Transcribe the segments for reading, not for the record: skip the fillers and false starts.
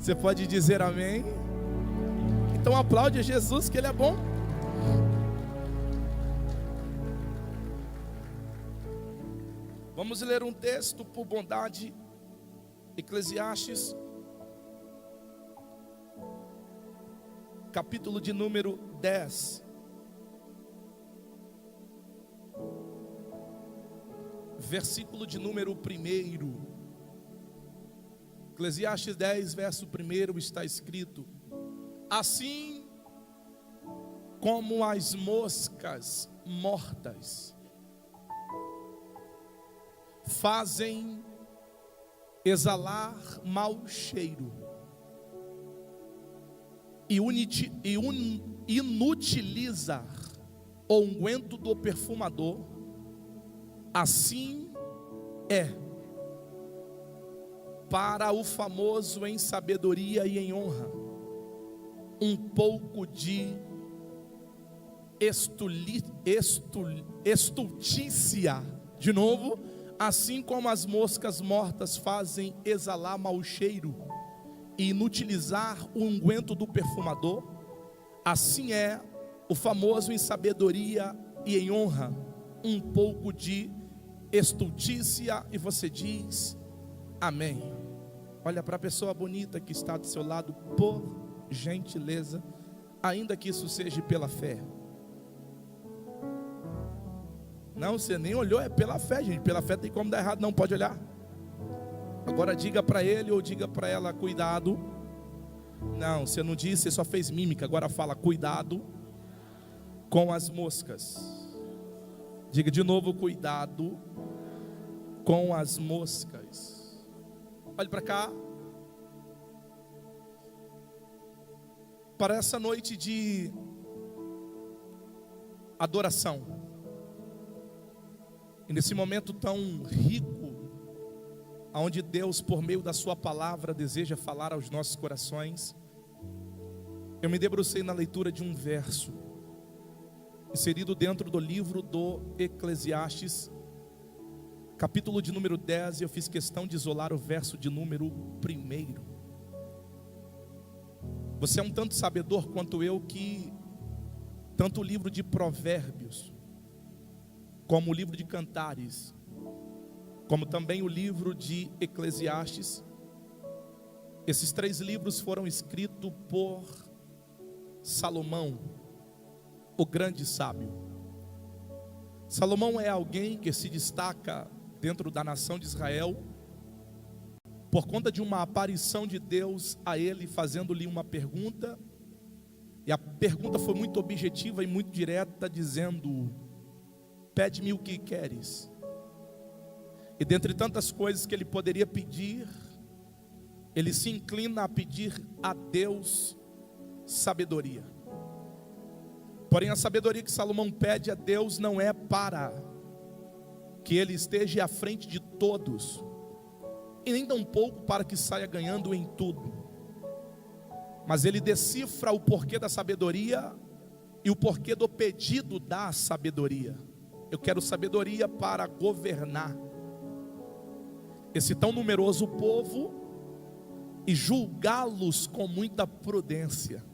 Você pode dizer amém? Então aplaude a Jesus, que Ele é bom. Vamos ler um texto por bondade. Eclesiastes, capítulo de número 10. Versículo de número 1. Eclesiastes 10, verso 1 está escrito: assim como as moscas mortas fazem exalar mau cheiro e inutilizar o unguento do perfumador, assim é para o famoso em sabedoria e em honra um pouco de estultícia. De novo, assim como as moscas mortas fazem exalar mau cheiro e inutilizar o unguento do perfumador, assim é o famoso em sabedoria e em honra um pouco de estultícia. E você diz amém. Olha para a pessoa bonita que está do seu lado, por gentileza, ainda que isso seja pela fé. Não, você nem olhou, é pela fé, gente. Pela fé tem como dar errado, não pode olhar. Agora diga para ele ou diga para ela: cuidado. Não, você não disse, você só fez mímica. Agora fala: cuidado com as moscas. Diga de novo: cuidado com as moscas. Olhe para cá. Para essa noite de adoração, e nesse momento tão rico, onde Deus, por meio da sua palavra, deseja falar aos nossos corações, eu me debrucei na leitura de um verso inserido dentro do livro do Eclesiastes, capítulo de número 10, e eu fiz questão de isolar o verso de número 1. Você é um tanto sabedor quanto eu que tanto o livro de Provérbios, como o livro de Cantares, como também o livro de Eclesiastes, esses 3 livros foram escritos por Salomão, o grande sábio. Salomão é alguém que se destaca dentro da nação de Israel por conta de uma aparição de Deus a ele, fazendo-lhe uma pergunta, e a pergunta foi muito objetiva e muito direta, dizendo: pede-me o que queres. E dentre tantas coisas que ele poderia pedir, ele se inclina a pedir a Deus sabedoria. Porém, a sabedoria que Salomão pede a Deus não é para que ele esteja à frente de todos, e nem tampouco para que saia ganhando em tudo. Mas ele decifra o porquê da sabedoria e o porquê do pedido da sabedoria. Eu quero sabedoria para governar esse tão numeroso povo e julgá-los com muita prudência.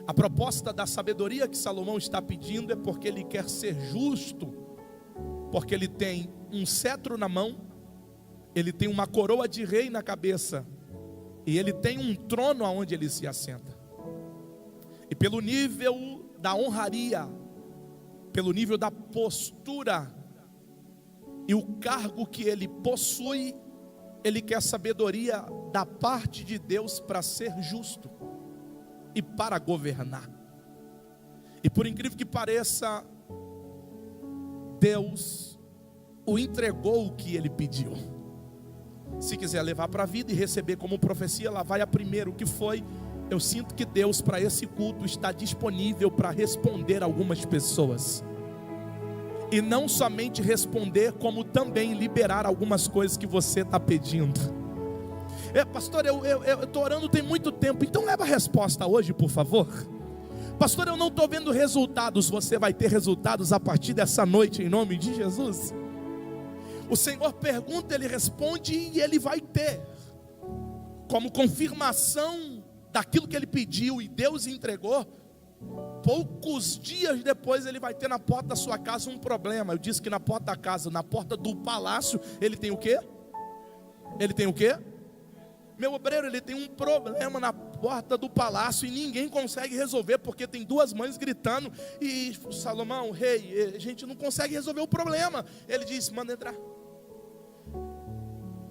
A proposta da sabedoria que Salomão está pedindo é porque ele quer ser justo, porque ele tem um cetro na mão, ele tem uma coroa de rei na cabeça, e ele tem um trono aonde ele se assenta. E pelo nível da honraria, pelo nível da postura e o cargo que ele possui, ele quer sabedoria da parte de Deus para ser justo e para governar. E por incrível que pareça, Deus o entregou o que ele pediu. Se quiser levar para a vida e receber como profecia, lá vai a primeira, o que foi: eu sinto que Deus para esse culto está disponível para responder a algumas pessoas. E não somente responder, como também liberar algumas coisas que você está pedindo. Pastor, eu estou orando tem muito tempo, então leva a resposta hoje, por favor. Pastor, eu não estou vendo resultados. Você vai ter resultados a partir dessa noite, em nome de Jesus. O Senhor pergunta, Ele responde e Ele vai ter. como confirmação daquilo que ele pediu e Deus entregou, poucos dias depois ele vai ter na porta da sua casa um problema. Eu disse que na porta da casa, na porta do palácio, ele tem o quê? Ele tem o quê? Meu obreiro, ele tem um problema na porta do palácio e ninguém consegue resolver, porque tem duas mães gritando. E Salomão, rei, a gente não consegue resolver o problema. Ele diz, manda entrar.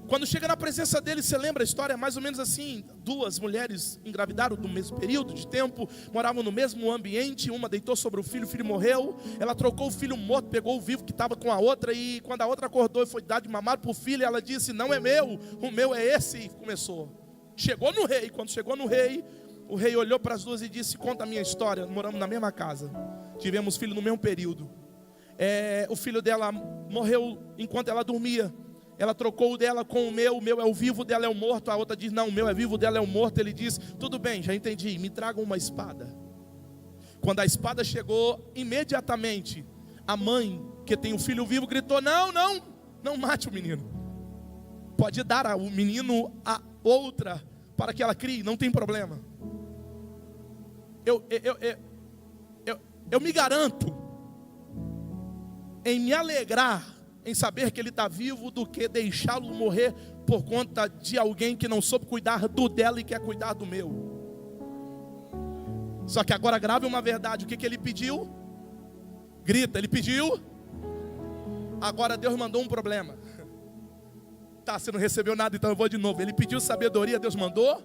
Quando chega na presença dele, você lembra a história? É mais ou menos assim, duas mulheres engravidaram no mesmo período de tempo, moravam no mesmo ambiente, uma deitou sobre o filho morreu, ela trocou o filho morto, pegou o vivo que estava com a outra, e quando a outra acordou e foi dar de mamar para o filho, ela disse, não é meu, o meu é esse, e começou. Chegou no rei, quando chegou no rei, o rei olhou para as duas e disse, conta a minha história, moramos na mesma casa, tivemos filho no mesmo período, o filho dela morreu enquanto ela dormia, ela trocou o dela com o meu é o vivo, dela é o morto. A outra diz, não, o meu é vivo, dela é o morto. Ele diz, tudo bem, já entendi, me tragam uma espada. Quando a espada chegou, imediatamente, a mãe, que tem o filho vivo, gritou, não mate o menino. Pode dar o menino a outra, para que ela crie, não tem problema. Eu me garanto em me alegrar em saber que ele está vivo, do que deixá-lo morrer por conta de alguém que não soube cuidar do dela e quer cuidar do meu. Só que agora grave uma verdade, o que ele pediu? Grita, ele pediu. Agora Deus mandou um problema. Tá, você não recebeu nada, então eu vou de novo. Ele pediu sabedoria, Deus mandou.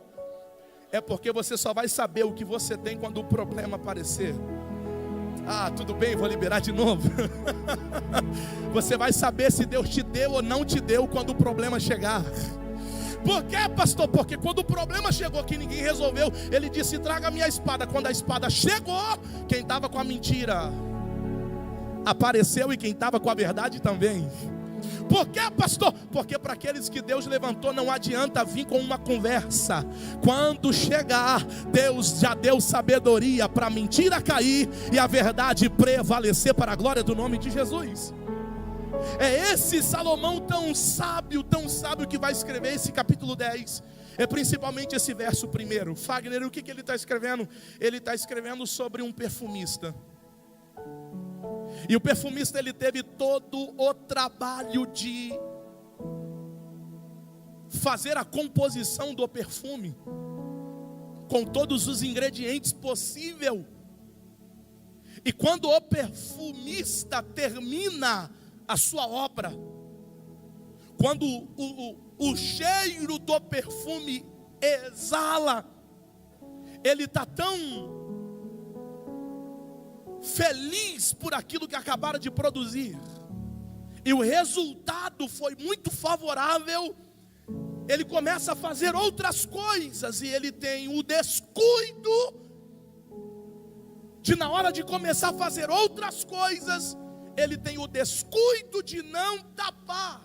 É porque você só vai saber o que você tem quando o problema aparecer. Ah, tudo bem, vou liberar de novo. Você vai saber se Deus te deu ou não te deu quando o problema chegar. Por quê, pastor? Porque quando o problema chegou que ninguém resolveu, ele disse, traga a minha espada. Quando a espada chegou, quem estava com a mentira apareceu e quem estava com a verdade também. Por quê, pastor? Porque para aqueles que Deus levantou não adianta vir com uma conversa. Quando chegar, Deus já deu sabedoria para a mentira cair e a verdade prevalecer para a glória do nome de Jesus. É esse Salomão tão sábio que vai escrever esse capítulo 10. É principalmente esse verso primeiro. Fagner, o que ele está escrevendo? Ele está escrevendo sobre um perfumista. E o perfumista, ele teve todo o trabalho de fazer a composição do perfume, com todos os ingredientes possíveis. E quando o perfumista termina a sua obra, quando o cheiro do perfume exala, ele está tão feliz por aquilo que acabaram de produzir, e o resultado foi muito favorável. Ele começa a fazer outras coisas, e ele tem o descuido de, na hora de começar a fazer outras coisas, ele tem o descuido de não tapar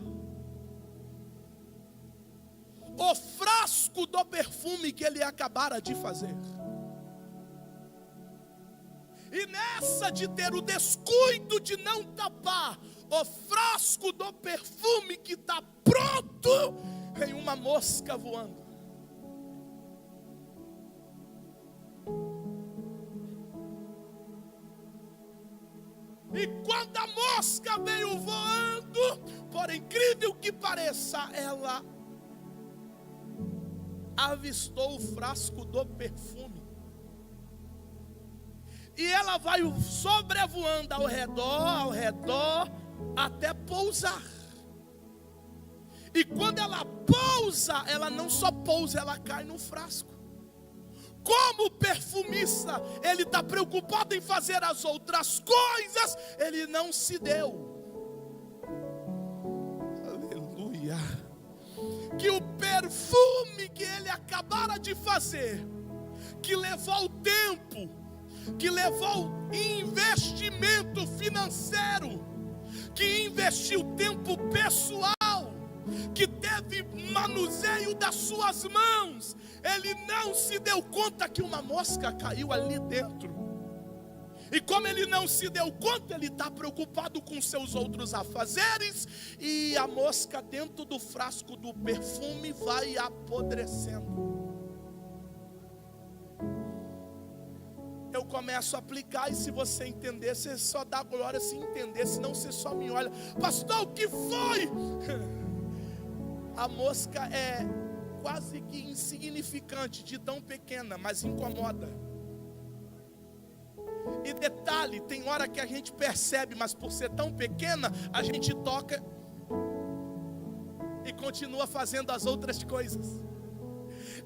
o frasco do perfume que ele acabara de fazer. E nessa de ter o descuido de não tapar o frasco do perfume que está pronto, vem uma mosca voando. E quando a mosca veio voando, por incrível que pareça, ela avistou o frasco do perfume. E ela vai sobrevoando ao redor, até pousar. E quando ela pousa, ela não só pousa, ela cai no frasco. Como perfumista, ele está preocupado em fazer as outras coisas, ele não se deu. Aleluia. Que o perfume que ele acabara de fazer, que levou tempo, que levou investimento financeiro, que investiu tempo pessoal, que teve manuseio das suas mãos, ele não se deu conta que uma mosca caiu ali dentro. E como ele não se deu conta, ele está preocupado com seus outros afazeres, e a mosca dentro do frasco do perfume vai apodrecendo. Eu começo a aplicar, e se você entender, você só dá glória se entender, senão você só me olha: pastor, o que foi? A mosca é quase que insignificante, de tão pequena, mas incomoda. E detalhe, tem hora que a gente percebe, mas por ser tão pequena, a gente toca e continua fazendo as outras coisas.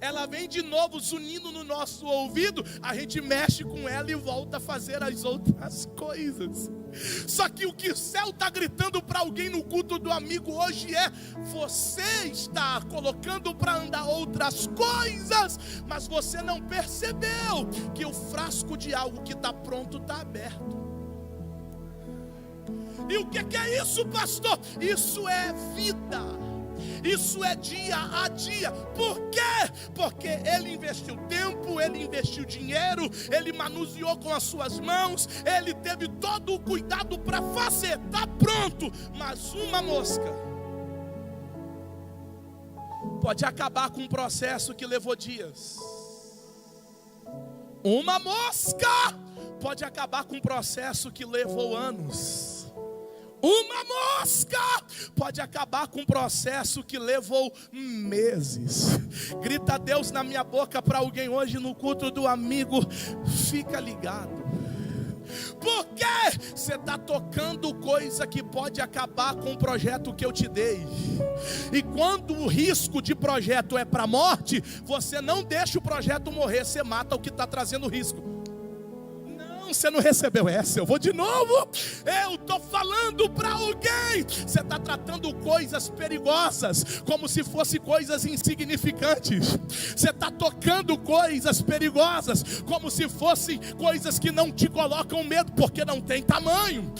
Ela vem de novo zunindo no nosso ouvido, a gente mexe com ela e volta a fazer as outras coisas. Só que o que o céu está gritando para alguém no culto do amigo hoje é: você está colocando para andar outras coisas, mas você não percebeu que o frasco de algo que está pronto está aberto. E o que é isso, pastor? Isso é vida. Isso é dia a dia. Por quê? Porque ele investiu tempo, ele investiu dinheiro, ele manuseou com as suas mãos, ele teve todo o cuidado para fazer. Está pronto, mas uma mosca pode acabar com um processo que levou dias. Uma mosca pode acabar com um processo que levou anos. Uma mosca pode acabar com um processo que levou meses. Grita Deus na minha boca para alguém hoje no culto do amigo: fica ligado. Porque você está tocando coisa que pode acabar com o projeto que eu te dei. E quando o risco de projeto é para a morte, você não deixa o projeto morrer, você mata o que está trazendo risco. Você não recebeu essa, eu vou de novo. Eu estou falando para alguém: você está tratando coisas perigosas como se fossem coisas insignificantes. Você está tocando coisas perigosas como se fossem coisas que não te colocam medo, porque não tem tamanho.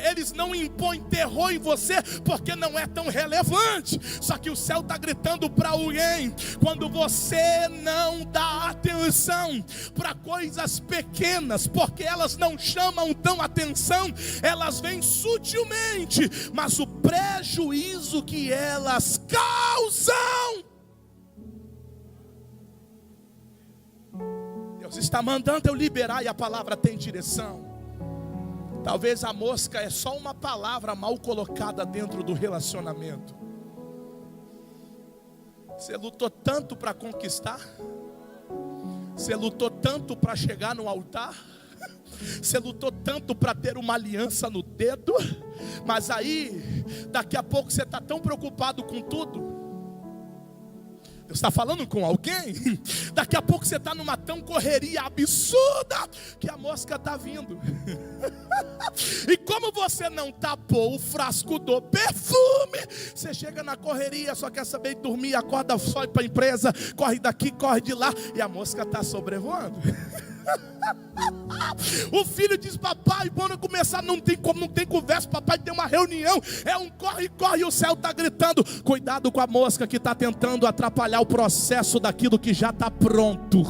Eles não impõem terror em você, porque não é tão relevante. Só que o céu está gritando para alguém: quando você não dá atenção para coisas pequenas, porque elas não chamam tão atenção, elas vêm sutilmente, mas o prejuízo que elas causam, Deus está mandando eu liberar, e a palavra tem direção. Talvez a mosca é só uma palavra mal colocada dentro do relacionamento. Você lutou tanto para conquistar, você lutou tanto para chegar no altar, você lutou tanto para ter uma aliança no dedo, mas aí, daqui a pouco você está tão preocupado com tudo. Deus está falando com alguém? Daqui a pouco você está numa tão correria absurda que a mosca está vindo. E como você não tapou o frasco do perfume, você chega na correria, só quer saber de dormir, acorda, só ir para a empresa, corre daqui, corre de lá, e a mosca está sobrevoando. O filho diz: papai, quando começar não tem como, não tem conversa, papai tem uma reunião, é um corre, corre, e o céu está gritando: cuidado com a mosca que está tentando atrapalhar o processo daquilo que já está pronto.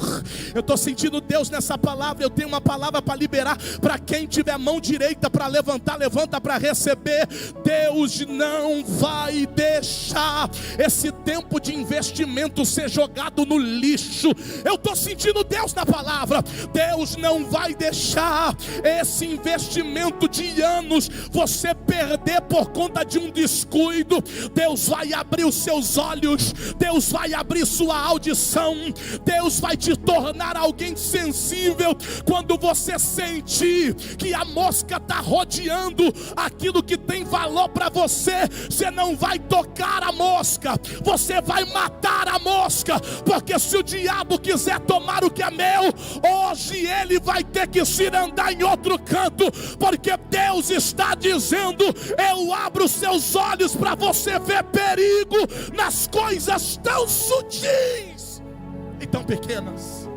Eu estou sentindo Deus nessa palavra. Eu tenho uma palavra para liberar para quem tiver mão direita para levantar, levanta para receber. Deus não vai deixar esse tempo de investimento ser jogado no lixo. Eu estou sentindo Deus na palavra. Deus não vai deixar esse investimento de anos você perder por conta de um descuido. Deus vai abrir os seus olhos, Deus vai abrir sua audição, Deus vai te tornar alguém sensível. Quando você sentir que a mosca está rodeando aquilo que tem valor para você, você não vai tocar a mosca, você vai matar a mosca. Porque se o diabo quiser tomar o que é meu, hoje ele vai ter que se andar em outro canto, porque Deus está dizendo: eu abro seus olhos para você ver perigo nas coisas tão sutis e tão pequenas.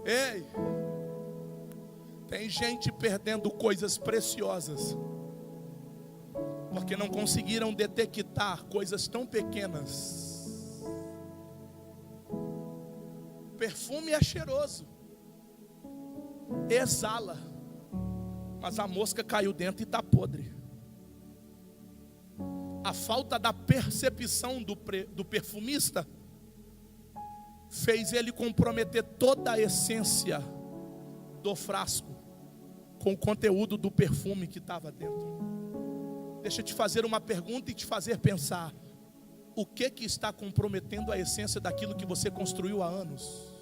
Ei, tem gente perdendo coisas preciosas Porque não conseguiram detectar coisas tão pequenas. O perfume é cheiroso, exala, mas a mosca caiu dentro e está podre. A falta da percepção do perfumista fez ele comprometer toda a essência do frasco com o conteúdo do perfume que estava dentro. Deixa eu te fazer uma pergunta e te fazer pensar: o que está comprometendo a essência daquilo que você construiu há anos?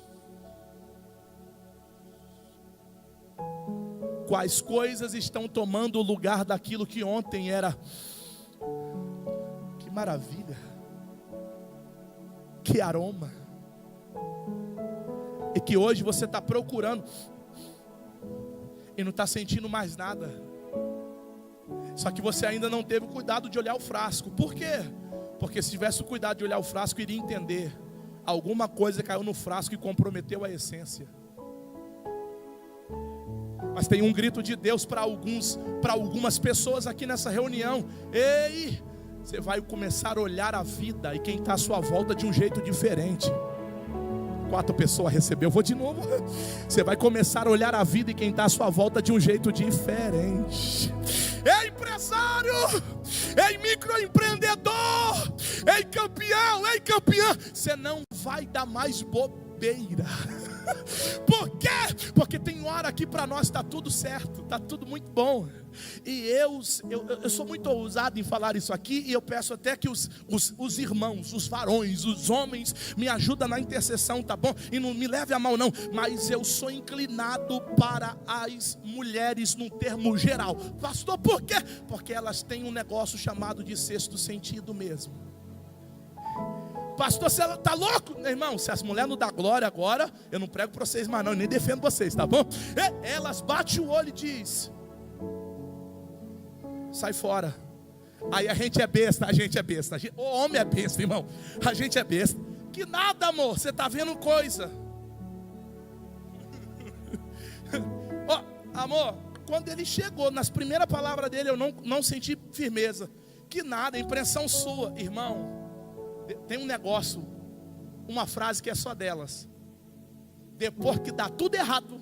Quais coisas estão tomando o lugar daquilo que ontem era? Que maravilha, que aroma, e que hoje você está procurando e não está sentindo mais nada. Só que você ainda não teve o cuidado de olhar o frasco. Por quê? Porque se tivesse o cuidado de olhar o frasco, iria entender: alguma coisa caiu no frasco e comprometeu a essência. Mas tem um grito de Deus para algumas pessoas aqui nessa reunião: ei, você vai começar a olhar a vida e quem está à sua volta de um jeito diferente. 4 pessoas recebeu, vou de novo. Você vai começar a olhar a vida e quem está à sua volta de um jeito diferente. Ei, empresário! Ei, microempreendedor! Ei, campeão! Ei, campeã! Você não vai dar mais bobeira. Por quê? Porque tem hora aqui para nós está tudo certo, está tudo muito bom. E eu sou muito ousado em falar isso aqui, e eu peço até que os irmãos, os varões, os homens me ajudem na intercessão, tá bom? E não me leve a mal não, mas eu sou inclinado para as mulheres num termo geral. Pastor, por quê? Porque elas têm um negócio chamado de sexto sentido mesmo. Pastor, você está louco? Meu irmão, se as mulheres não dão glória agora, eu não prego para vocês mais não, nem defendo vocês, tá bom? Elas batem o olho e diz: sai fora. Aí a gente é besta. O homem é besta, irmão. A gente é besta. Que nada, amor, você está vendo coisa. Amor, quando ele chegou, nas primeiras palavras dele, eu não senti firmeza. Que nada, impressão sua. Irmão, tem um negócio, uma frase que é só delas. Depois que dá tudo errado,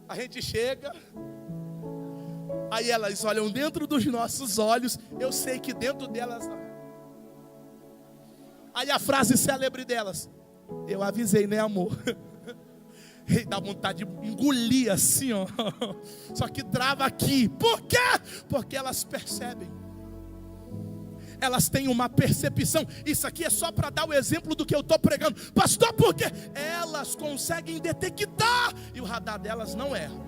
a gente chega, aí elas olham dentro dos nossos olhos. Eu sei que dentro delas, aí a frase célebre delas: eu avisei, né, amor? E dá vontade de engolir assim, ó. Só que trava aqui. Por quê? Porque elas percebem. Elas têm uma percepção. Isso aqui é só para dar o exemplo do que eu estou pregando. Pastor, por quê? Elas conseguem detectar e o radar delas não erra.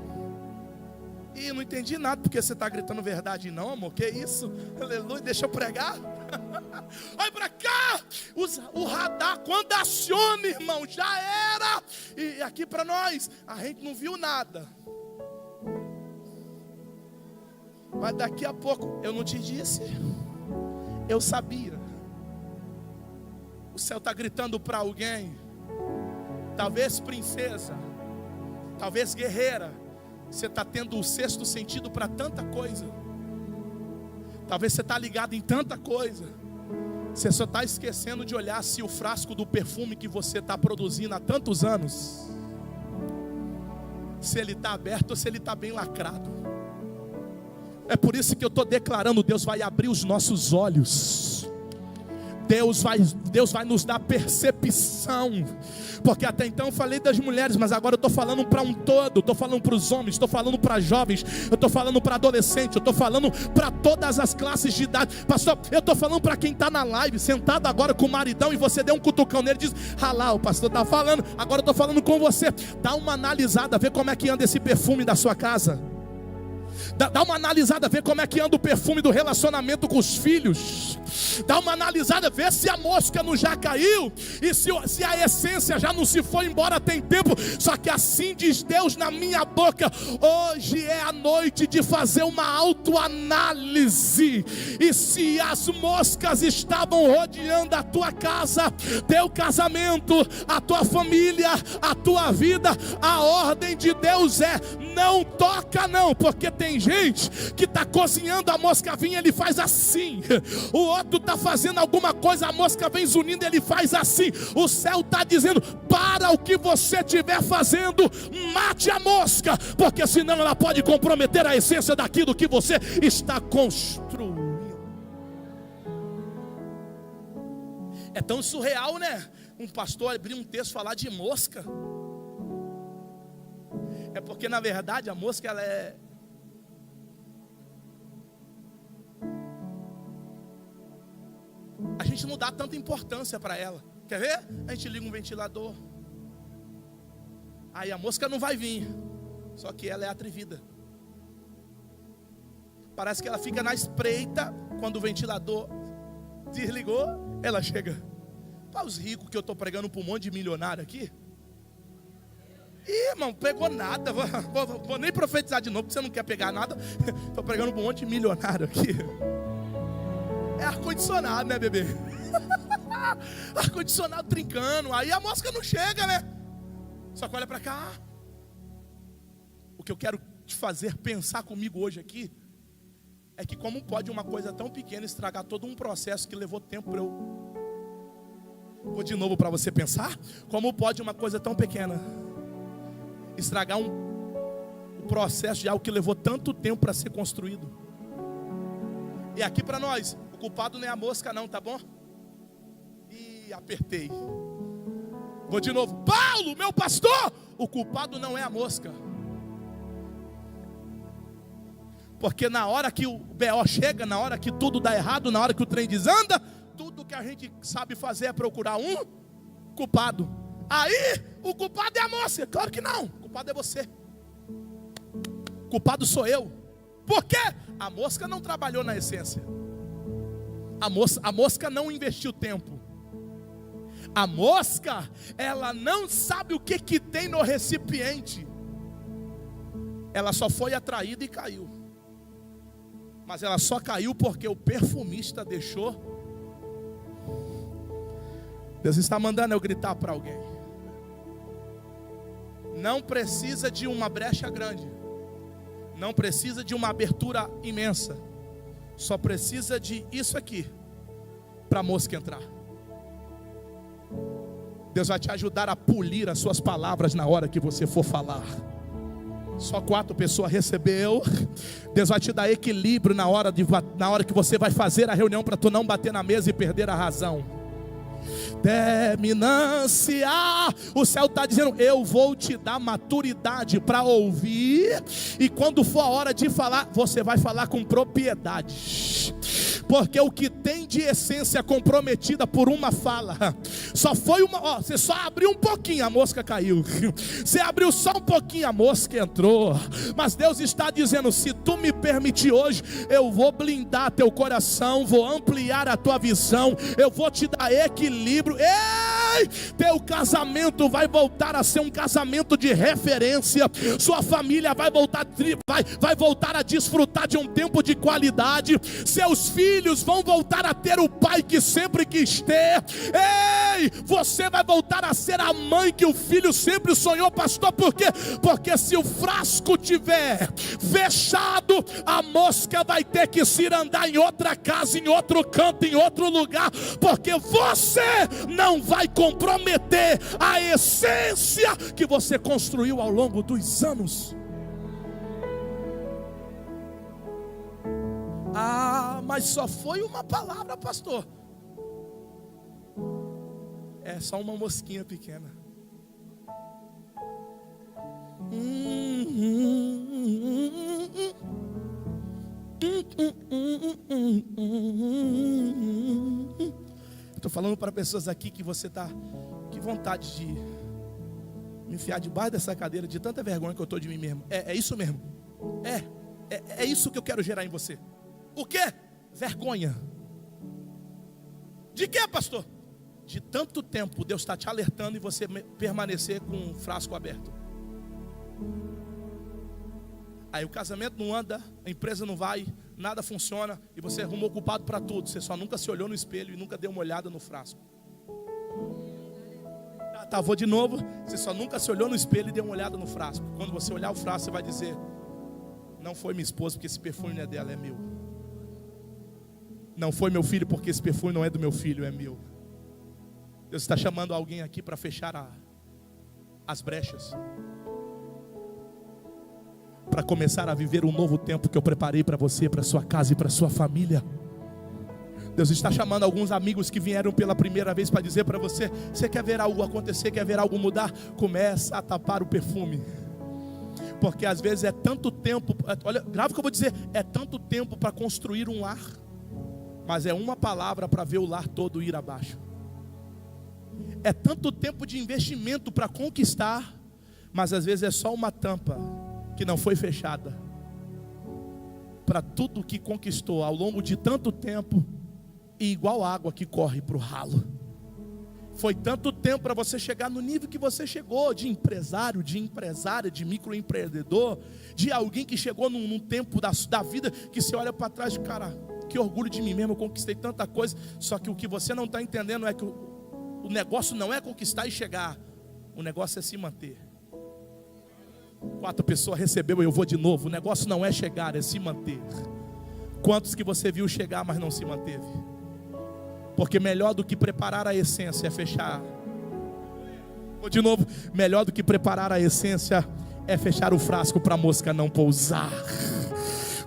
E não entendi nada porque você está gritando verdade não, amor. Que isso? Aleluia, deixa eu pregar. Olha para cá. O radar, quando aciona, irmão, já era. E aqui para nós, a gente não viu nada. Mas daqui a pouco, eu não te disse? Eu sabia. O céu está gritando para alguém. Talvez princesa, talvez guerreira. Você está tendo o sexto sentido para tanta coisa. Talvez você está ligado em tanta coisa. Você só está esquecendo de olhar se o frasco do perfume que você está produzindo há tantos anos, se ele está aberto ou se ele está bem lacrado. É por isso que eu estou declarando: Deus vai abrir os nossos olhos. Deus vai nos dar percepção. Porque até então eu falei das mulheres, mas agora eu estou falando para um todo. Estou falando para os homens, estou falando para jovens, eu estou falando para adolescentes, eu estou falando para todas as classes de idade. Pastor, eu estou falando para quem está na live, sentado agora com o maridão, e você deu um cutucão nele e diz: lá, o pastor está falando. Agora eu estou falando com você. Dá uma analisada, vê como é que anda esse perfume da sua casa. Dá uma analisada, vê como é que anda o perfume do relacionamento com os filhos. Dá uma analisada, vê se a mosca não já caiu, e se a essência já não se foi embora tem tempo. Só que assim diz Deus na minha boca: hoje é a noite de fazer uma autoanálise. E se as moscas estavam rodeando a tua casa, teu casamento, a tua família, a tua vida, a ordem de Deus é: não toca não, porque tem gente que está cozinhando, a mosca vem, ele faz assim. O outro está fazendo alguma coisa, a mosca vem zunindo, ele faz assim. O céu está dizendo: para o que você estiver fazendo, mate a mosca, porque senão ela pode comprometer a essência daquilo que você está construindo. É tão surreal, né? Um pastor abrir um texto e falar de mosca. É porque na verdade a mosca, ela é... a gente não dá tanta importância para ela. Quer ver? A gente liga um ventilador, aí a mosca não vai vir. Só que ela é atrevida. Parece que ela fica na espreita. Quando o ventilador desligou, ela chega. Para os ricos, que eu estou pregando para um monte de milionário aqui. Ih, irmão, pegou nada. Vou nem profetizar de novo, porque você não quer pegar nada. Estou pregando para um monte de milionário aqui. É ar-condicionado, né, bebê? Ar-condicionado trincando. Aí a mosca não chega, né? Só que olha para cá. O que eu quero te fazer pensar comigo hoje aqui é que como pode uma coisa tão pequena estragar todo um processo que levou tempo para eu... Vou de novo para você pensar. Como pode uma coisa tão pequena estragar um processo de algo que levou tanto tempo para ser construído? E aqui para nós, o culpado não é a mosca não, tá bom? E apertei. Vou de novo. Paulo, meu pastor, o culpado não é a mosca. Porque na hora que o BO chega, na hora que tudo dá errado, na hora que o trem desanda, tudo que a gente sabe fazer é procurar um culpado. Aí, o culpado é a mosca. Claro que não, o culpado é você. O culpado sou eu. Por quê? A mosca não trabalhou na essência. A mosca não investiu tempo. A mosca, ela não sabe o que tem no recipiente. Ela só foi atraída e caiu. Mas ela só caiu porque o perfumista deixou. Deus está mandando eu gritar para alguém. Não precisa de uma brecha grande. Não precisa de uma abertura imensa. Só precisa de isso aqui para a mosca entrar. Deus vai te ajudar a polir as suas palavras na hora que você for falar. Só 4 pessoas recebeu. Deus vai te dar equilíbrio na hora que você vai fazer a reunião, para tu não bater na mesa e perder a razão. Terminância. O céu está dizendo: eu vou te dar maturidade para ouvir. E quando for a hora de falar, você vai falar com propriedade. Porque o que tem de essência comprometida por uma fala, só foi uma, você só abriu um pouquinho, a mosca caiu. Você abriu só um pouquinho, a mosca entrou. Mas Deus está dizendo: se tu me permitir hoje, eu vou blindar teu coração, vou ampliar a tua visão, eu vou te dar equilíbrio. Ei, teu casamento vai voltar a ser um casamento de referência. Sua família vai voltar a desfrutar de um tempo de qualidade. Seus filhos vão voltar a ter o pai que sempre quis ter. Ei, você vai voltar a ser a mãe que o filho sempre sonhou. Pastor, por quê? Porque se o frasco tiver fechado, a mosca vai ter que se andar em outra casa, em outro canto, em outro lugar, porque você não vai comprometer a essência que você construiu ao longo dos anos. Ah, mas só foi uma palavra, pastor. É só uma mosquinha pequena. Estou falando para pessoas aqui que você está, que vontade de me enfiar debaixo dessa cadeira, de tanta vergonha que eu estou de mim mesmo. É isso mesmo. É isso que eu quero gerar em você. O quê? Vergonha. De quê, pastor? De tanto tempo Deus está te alertando e você permanecer com um frasco aberto. Aí o casamento não anda, a empresa não vai, nada funciona, e você arrumou culpado para tudo. Você só nunca se olhou no espelho e nunca deu uma olhada no frasco. Vou de novo. Você só nunca se olhou no espelho e deu uma olhada no frasco. Quando você olhar o frasco, você vai dizer: Não foi minha esposa, porque esse perfume não é dela, é meu. Não foi meu filho, porque esse perfume não é do meu filho, é meu. Deus está chamando alguém aqui para fechar as brechas, para começar a viver um novo tempo que eu preparei para você, para sua casa e para sua família. Deus está chamando alguns amigos que vieram pela primeira vez para dizer para você: você quer ver algo acontecer, quer ver algo mudar? Começa a tapar o perfume. Porque às vezes é tanto tempo, olha, grave o que eu vou dizer, é tanto tempo para construir um lar, mas é uma palavra para ver o lar todo ir abaixo. É tanto tempo de investimento para conquistar, mas às vezes é só uma tampa que não foi fechada para tudo que conquistou ao longo de tanto tempo, e igual água que corre para o ralo. Foi tanto tempo para você chegar no nível que você chegou, de empresário, de empresária, de microempreendedor, de alguém que chegou num tempo da vida que você olha para trás e, cara, que orgulho de mim mesmo, eu conquistei tanta coisa. Só que o que você não está entendendo é que o negócio não é conquistar e chegar, o negócio é se manter. 4 pessoas recebeu, eu vou de novo. O negócio não é chegar, é se manter. Quantos que você viu chegar, mas não se manteve? Porque melhor do que preparar a essência é fechar. Vou de novo, melhor do que preparar a essência é fechar o frasco para a mosca não pousar.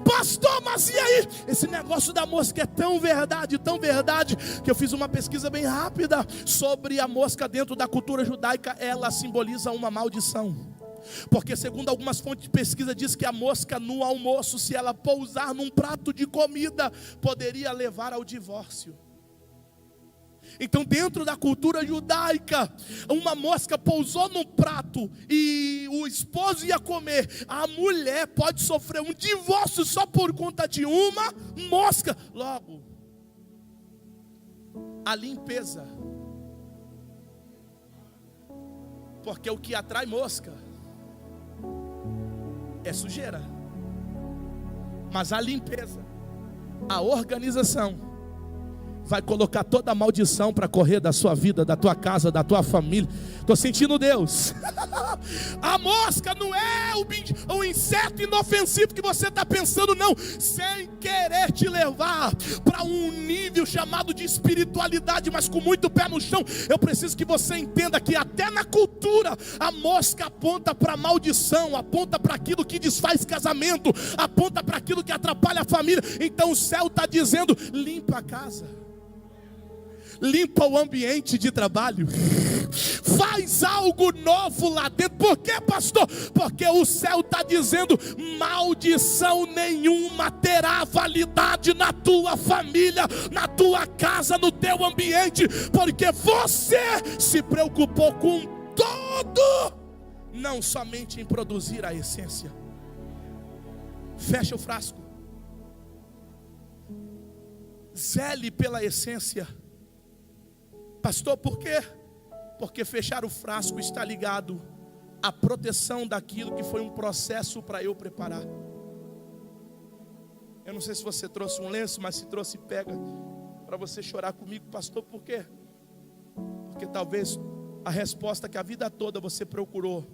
Pastor, mas e aí? Esse negócio da mosca é tão verdade, que eu fiz uma pesquisa bem rápida sobre a mosca dentro da cultura judaica. Ela simboliza uma maldição. Porque segundo algumas fontes de pesquisa diz que a mosca no almoço, se ela pousar num prato de comida, poderia levar ao divórcio. Então dentro da cultura judaica, uma mosca pousou num prato e o esposo ia comer, a mulher pode sofrer um divórcio só por conta de uma mosca. Logo, a limpeza, porque o que atrai mosca é sujeira, mas a limpeza, a organização vai colocar toda a maldição para correr da sua vida, da tua casa, da tua família. Estou sentindo Deus. A mosca não é o inseto inofensivo que você está pensando, não. Sem querer te levar para um nível chamado de espiritualidade, mas com muito pé no chão. Eu preciso que você entenda que até na cultura a mosca aponta para a maldição, aponta para aquilo que desfaz casamento, aponta para aquilo que atrapalha a família. Então o céu está dizendo: limpa a casa, limpa o ambiente de trabalho, faz algo novo lá dentro. Por quê, pastor? Porque o céu está dizendo: maldição nenhuma terá validade na tua família, na tua casa, no teu ambiente, porque você se preocupou com todo, não somente em produzir a essência. Fecha o frasco, zele pela essência. Pastor, por quê? Porque fechar o frasco está ligado à proteção daquilo que foi um processo para eu preparar. Eu não sei se você trouxe um lenço, mas se trouxe, pega para você chorar comigo. Pastor, por quê? Porque talvez a resposta que a vida toda você procurou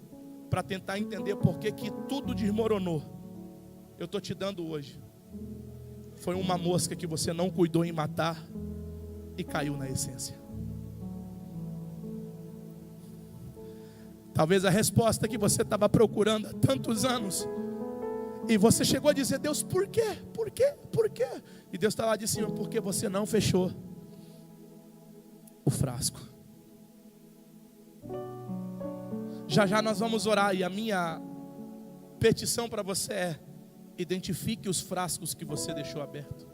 para tentar entender por que tudo desmoronou, eu estou te dando hoje. Foi uma mosca que você não cuidou em matar e caiu na essência. Talvez a resposta que você estava procurando há tantos anos, e você chegou a dizer: Deus, por quê? Por quê? Por quê? E Deus está lá de cima: porque você não fechou o frasco. Já já nós vamos orar, e a minha petição para você é: identifique os frascos que você deixou aberto.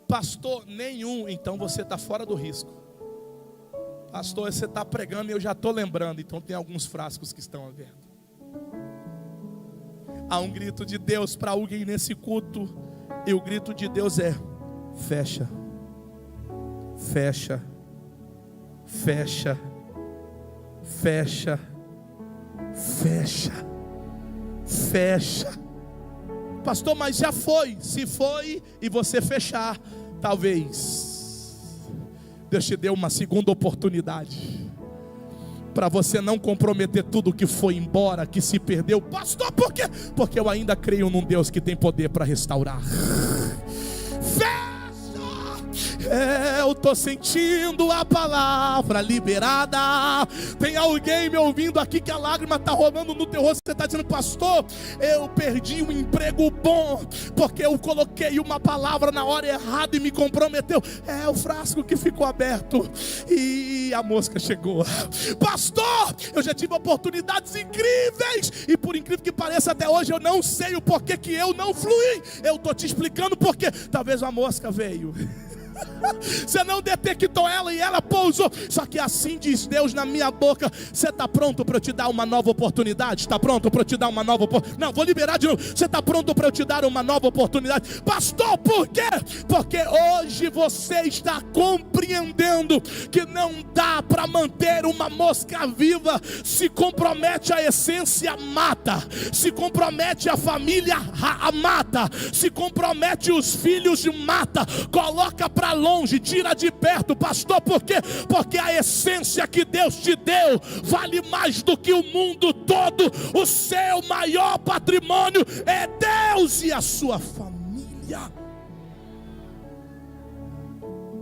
Pastor, nenhum. Então você está fora do risco. Pastor, você está pregando e eu já estou lembrando. Então tem alguns frascos que estão abertos. Há um grito de Deus para alguém nesse culto, e o grito de Deus é: fecha, fecha, fecha, fecha, fecha, fecha. Pastor, mas já foi. Se foi e você fechar, talvez Deus te deu uma segunda oportunidade. para você não comprometer tudo que foi embora, que se perdeu. Pastor, por quê? Porque eu ainda creio num Deus que tem poder para restaurar. Eu estou sentindo a palavra liberada. Tem alguém me ouvindo aqui que a lágrima está rolando no teu rosto. Você está dizendo: pastor, eu perdi um emprego bom porque eu coloquei uma palavra na hora errada e me comprometeu. É o frasco que ficou aberto e a mosca chegou. Pastor, eu já tive oportunidades incríveis e por incrível que pareça, até hoje eu não sei o porquê que eu não fluí. Eu estou te explicando porque talvez a mosca veio. Você não detectou ela e ela pousou. Só que assim diz Deus na minha boca: você está pronto para eu te dar uma nova oportunidade? Está pronto para eu te dar uma nova oportunidade? Não, vou liberar de novo. Você está pronto para eu te dar uma nova oportunidade? Pastor, por quê? Porque hoje você está compreendendo que não dá para manter uma mosca viva. Se compromete a essência, mata. Se compromete a família, mata. Se compromete os filhos, mata. Coloca para longe, tira de perto. Pastor, por quê? Porque a essência que Deus te deu vale mais do que o mundo todo. O seu maior patrimônio é Deus e a sua família.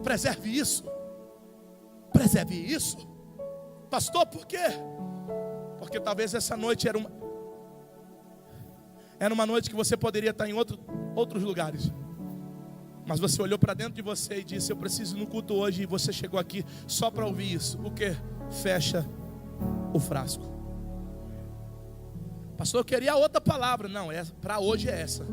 Preserve isso. Preserve isso. Pastor, por quê? Porque talvez essa noite era uma noite que você poderia estar em outros lugares. Mas você olhou para dentro de você e disse: eu preciso ir no culto hoje. E você chegou aqui só para ouvir isso. O que? Fecha o frasco. Pastor, eu queria outra palavra. Não, para hoje é essa.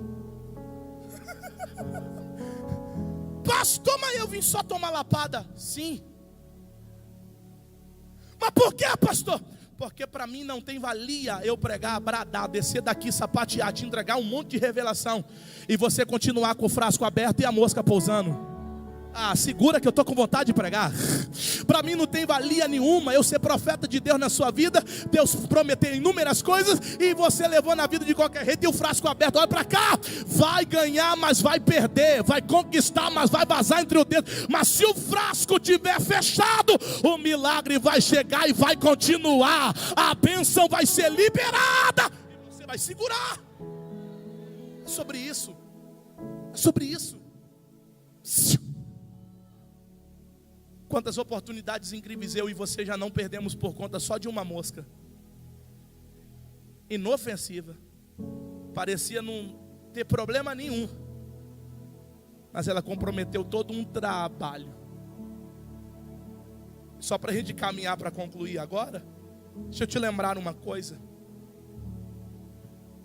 Pastor, mas eu vim só tomar lapada. Sim. Mas por que, pastor? Porque para mim não tem valia eu pregar, bradar, descer daqui, sapatear, te entregar um monte de revelação e você continuar com o frasco aberto e a mosca pousando. Ah, segura que eu estou com vontade de pregar. Para mim não tem valia nenhuma eu ser profeta de Deus na sua vida. Deus prometeu inúmeras coisas e você levou na vida de qualquer jeito e o frasco aberto. Olha para cá, vai ganhar, mas vai perder. Vai conquistar, mas vai vazar entre os dedos. Mas se o frasco tiver fechado, o milagre vai chegar e vai continuar. A bênção vai ser liberada e você vai segurar. É sobre isso. É sobre isso. Quantas oportunidades incríveis eu e você já não perdemos por conta só de uma mosca inofensiva, parecia não ter problema nenhum, mas ela comprometeu todo um trabalho. Só para a gente caminhar para concluir agora, deixa eu te lembrar uma coisa: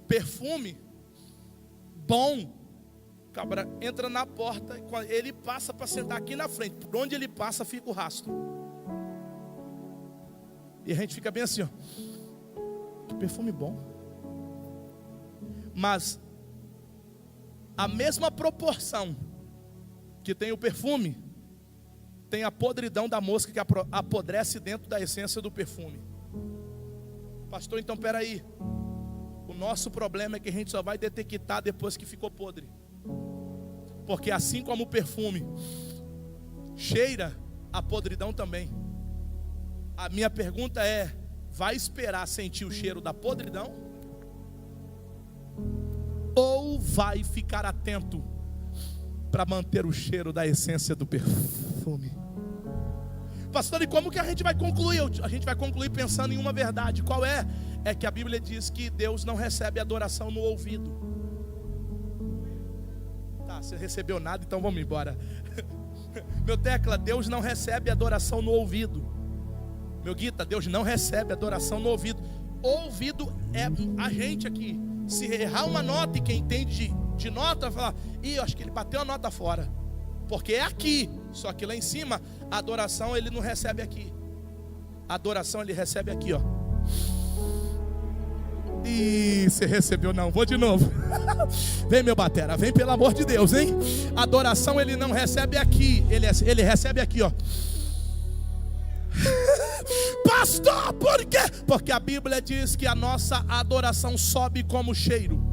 perfume bom, o cabra entra na porta, ele passa para sentar aqui na frente. Por onde ele passa fica o rastro. E a gente fica bem assim, ó. Que perfume bom. Mas a mesma proporção que tem o perfume, tem a podridão da mosca que apodrece dentro da essência do perfume. Pastor, então peraí. O nosso problema é que a gente só vai detectar depois que ficou podre. Porque assim como o perfume cheira, a podridão também. A minha pergunta é: vai esperar sentir o cheiro da podridão? Ou vai ficar atento para manter o cheiro da essência do perfume? Pastor, e como que a gente vai concluir? A gente vai concluir pensando em uma verdade. Qual é? É que a Bíblia diz que Deus não recebe adoração no ouvido. Você recebeu nada, então vamos embora. Meu tecla, Deus não recebe adoração no ouvido. Meu guita, Deus não recebe adoração no ouvido. Ouvido é a gente aqui. Se errar uma nota, e quem entende de nota vai falar: ih, eu acho que ele bateu a nota fora. Porque é aqui. Só que lá em cima, a adoração ele não recebe aqui. A adoração ele recebe aqui, ó. Ih, você recebeu não, vou de novo. Vem, meu batera, vem, pelo amor de Deus, hein? Adoração ele não recebe aqui, ele recebe aqui, ó. Pastor, por quê? Porque a Bíblia diz que a nossa adoração sobe como cheiro.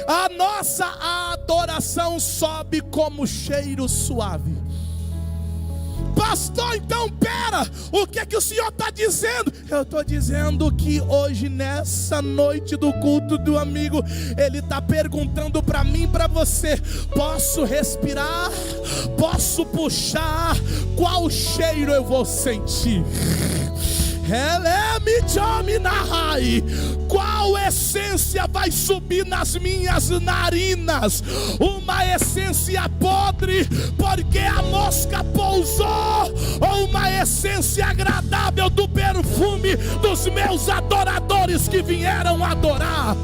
A nossa adoração sobe como cheiro suave. Pastor, então pera, o que é que o senhor está dizendo? Eu estou dizendo que hoje, nessa noite do culto do amigo, ele está perguntando para mim e para você: posso respirar? Posso puxar? Qual cheiro eu vou sentir? Qual essência vai subir nas minhas narinas? Uma essência podre, porque a mosca pousou, ou uma essência agradável do perfume dos meus adoradores que vieram adorar?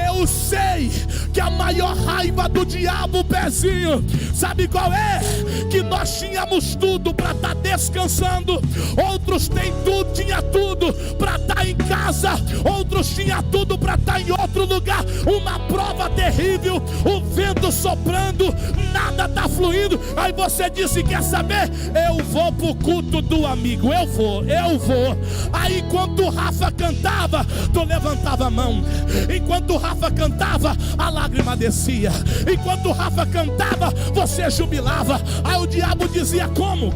Eu sei que a maior raiva do diabo, Pezinho, sabe qual é? Que nós tínhamos tudo para estar descansando, outros têm tudo, tinha tudo para estar em casa, outros tinha tudo para estar em outro lugar. Uma prova terrível, o vento soprando, nada está fluindo. Aí você disse: quer saber? Eu vou para o culto do amigo, eu vou. Aí enquanto o Rafa cantava, tu levantava a mão. Enquanto o Rafa cantava, a lágrima descia. Enquanto o Rafa cantava, você jubilava. Aí o diabo dizia: como?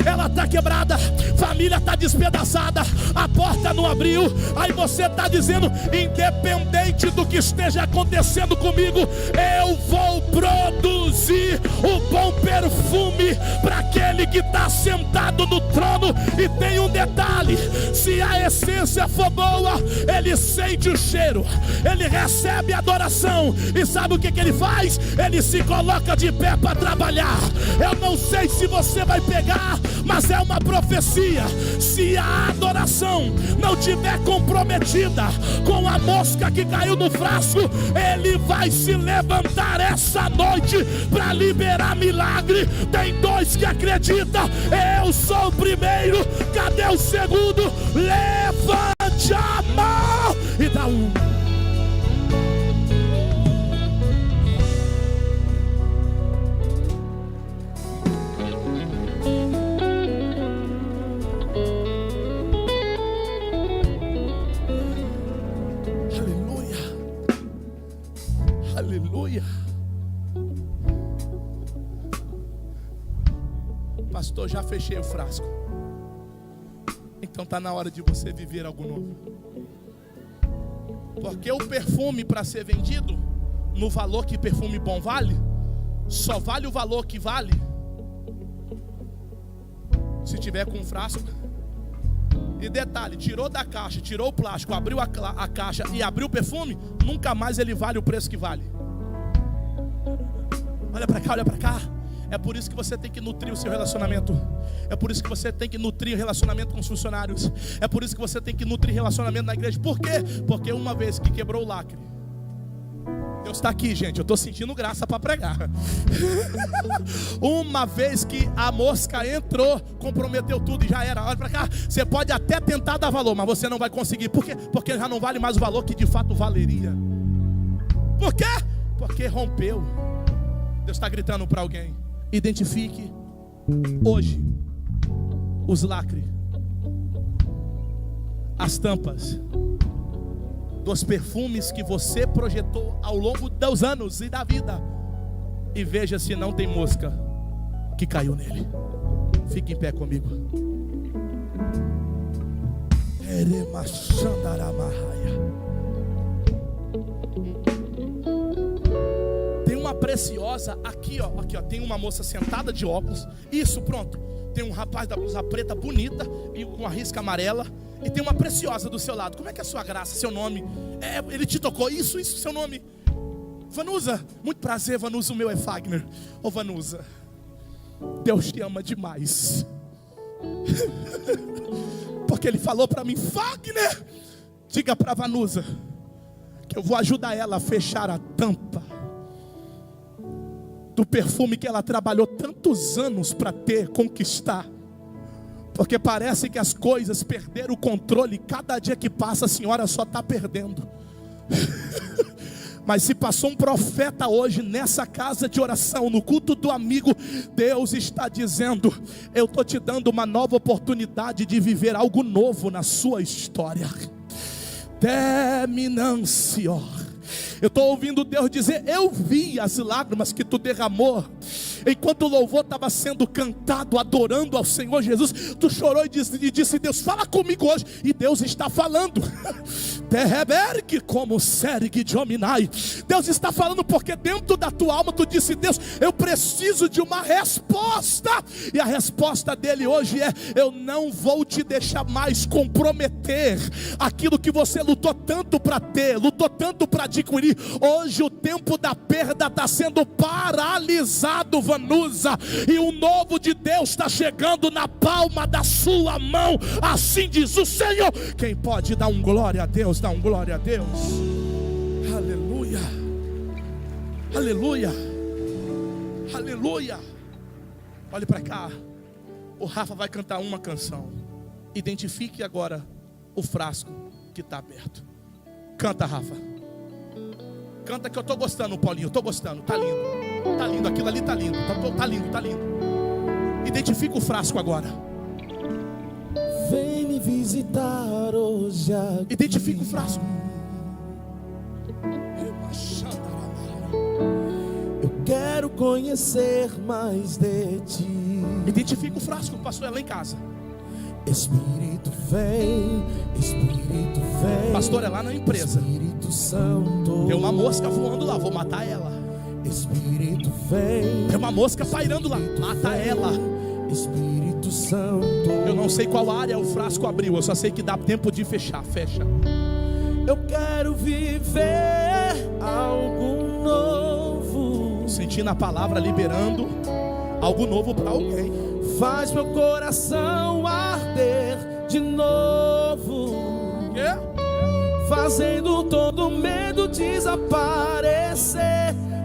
Ela está quebrada, família está despedaçada, a porta não abriu. Aí você está dizendo: independente do que esteja acontecendo comigo, eu vou produzir o bom perfume para aquele que está sentado no trono. E tem um detalhe: se a essência for boa, ele sente o cheiro, ele recebe adoração. E sabe o que ele faz? Ele se coloca de pé para trabalhar. Eu não sei se você vai pegar, mas é uma profecia. Se a adoração não tiver comprometida com a mosca que caiu no frasco, ele vai se levantar essa noite para liberar milagre. Tem dois que acreditam: eu sou o primeiro, cadê o segundo? Levante a mão e dá um. Aleluia. Pastor, já fechei o frasco. Então está na hora de você viver algo novo. Porque o perfume, para ser vendido no valor que perfume bom vale, só vale o valor que vale se tiver com um frasco. E detalhe, tirou da caixa, tirou o plástico, abriu a caixa e abriu o perfume, nunca mais ele vale o preço que vale. Olha para cá, olha para cá. É por isso que você tem que nutrir o seu relacionamento. É por isso que você tem que nutrir o relacionamento com os funcionários. É por isso que você tem que nutrir relacionamento na igreja. Por quê? Porque uma vez que quebrou o lacre, Deus está aqui, gente, eu estou sentindo graça para pregar. Uma vez que a mosca entrou, comprometeu tudo e já era. Olha para cá, você pode até tentar dar valor, mas você não vai conseguir. Por quê? Porque já não vale mais o valor que de fato valeria. Por quê? Porque rompeu. Deus está gritando para alguém: identifique hoje os lacres, as tampas dos perfumes que você projetou ao longo dos anos e da vida, e veja se não tem mosca que caiu nele. Fique em pé comigo. Tem uma preciosa aqui, ó. Aqui, ó. Tem uma moça sentada de óculos. Isso, pronto. Tem um rapaz da blusa preta bonita e com a risca amarela. E tem uma preciosa do seu lado. Como é que é a sua graça, seu nome? Ele te tocou, isso, seu nome. Vanusa, muito prazer, Vanusa, o meu é Fagner. Ô Vanusa, Deus te ama demais. Porque ele falou para mim: Fagner, diga para Vanusa que eu vou ajudar ela a fechar a tampa do perfume que ela trabalhou tantos anos para conquistar. Porque parece que as coisas perderam o controle. Cada dia que passa a senhora só está perdendo. Mas se passou um profeta hoje nessa casa de oração, no culto do amigo, Deus está dizendo: eu estou te dando uma nova oportunidade de viver algo novo na sua história. Terminancio. Eu estou ouvindo Deus dizer: eu vi as lágrimas que tu derramou, enquanto o louvor estava sendo cantado, adorando ao Senhor Jesus, tu chorou e disse: Deus, fala comigo hoje. E Deus está falando. Deus está falando, porque dentro da tua alma tu disse: Deus, eu preciso de uma resposta. E a resposta dele hoje é: eu não vou te deixar mais comprometer aquilo que você lutou tanto para ter, lutou tanto para adquirir. Hoje o tempo da perda está sendo paralisado, Vanusa, e o novo de Deus está chegando na palma da sua mão. Assim diz o Senhor. Quem pode dar um glória a Deus, dá um glória a Deus. Aleluia, aleluia, aleluia. Olhe para cá. O Rafa vai cantar uma canção. Identifique agora o frasco que está aberto. Canta, Rafa. Canta que eu estou gostando, Paulinho. Eu estou gostando, está lindo. Está lindo, aquilo ali está lindo. Está lindo, está lindo. Identifica o frasco agora. Vem me visitar hoje aqui. Identifica o frasco. Eu quero conhecer mais de ti. Identifica o frasco, o pastor é lá em casa. Espírito vem, Espírito vem. Pastor é lá na empresa. Espírito Santo. Tem uma mosca voando lá, vou matar ela. Espírito vem. Tem uma mosca pairando lá, mata ela. Espírito Santo. Eu não sei qual área o frasco abriu, eu só sei que dá tempo de fechar. Fecha. Eu quero viver algo novo. Sentindo a palavra liberando algo novo para alguém. Faz meu coração arder de novo. Quê? Fazendo todo medo desaparecer,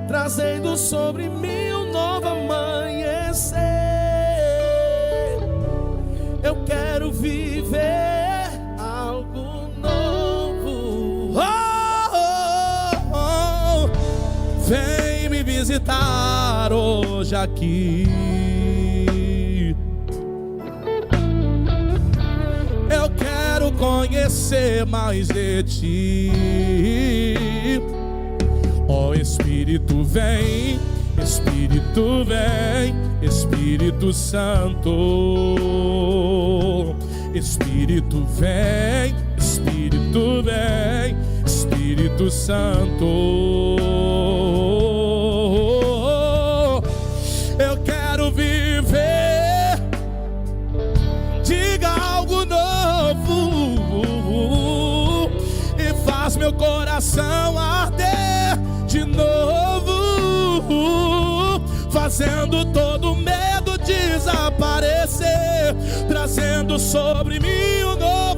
trazendo sobre mim um novo amanhecer. Eu quero viver algo novo. Vem me visitar hoje aqui. Eu quero conhecer mais de ti. Ó Espírito vem, Espírito vem, Espírito Santo. Espírito vem, Espírito vem, Espírito Santo. Eu quero viver, diga algo novo, e faz meu coração arder de novo, fazendo todo medo desaparecer, trazendo sobre mim um novo